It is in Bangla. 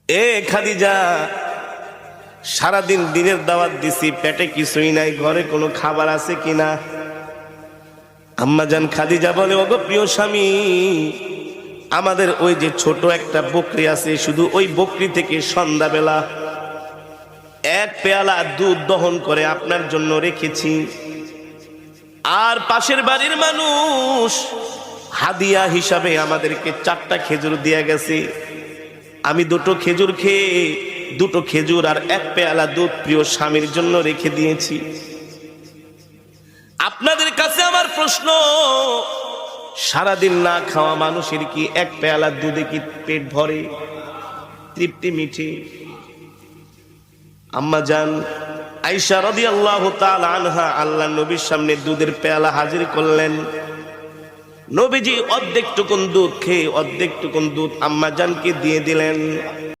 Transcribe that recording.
এ খাদিজা, সারাদিন দিনের দাওয়াত দিছি, পেটে কিছুই নাই, ঘরে কোনো খাবার আছে কিনা? আম্মাজান খাদিজা বলে, ওগো প্রিয় স্বামী, আমাদের ওই যে ছোট একটা বকরি আছে, শুধু ওই বকরি থেকে সন্ধ্যাবেলা এক পেয়ালা দুধ দহন করে আপনার জন্য রেখেছি। আর পাশের বাড়ির মানুষ হাদিয়া হিসাবে আমাদেরকে 4টা খেজুর দিয়ে গেছে। আমি 2টো খেজুর খেয়ে 2টো খেজুর আর এক পেয়ালা দুধ প্রিয় স্বামীর জন্য রেখে দিয়েছি। আপনাদের কাছে আমার প্রশ্ন, সারাদিন না খাওয়া মানুষের কি এক পেয়ালা দুধে কি পেট ভরে, তৃপ্তি মিঠে? আম্মাজান আয়েশা রাদিয়াল্লাহু তাআলা আনহা আল্লাহর নবীর সামনে দুধের পেয়ালা হাজির করলেন। নবীজি অর্ধেক টুকুন দুধ খেয়ে অর্ধেক টুকুন দুধ আম্মাজানকে দিয়ে দিলেন।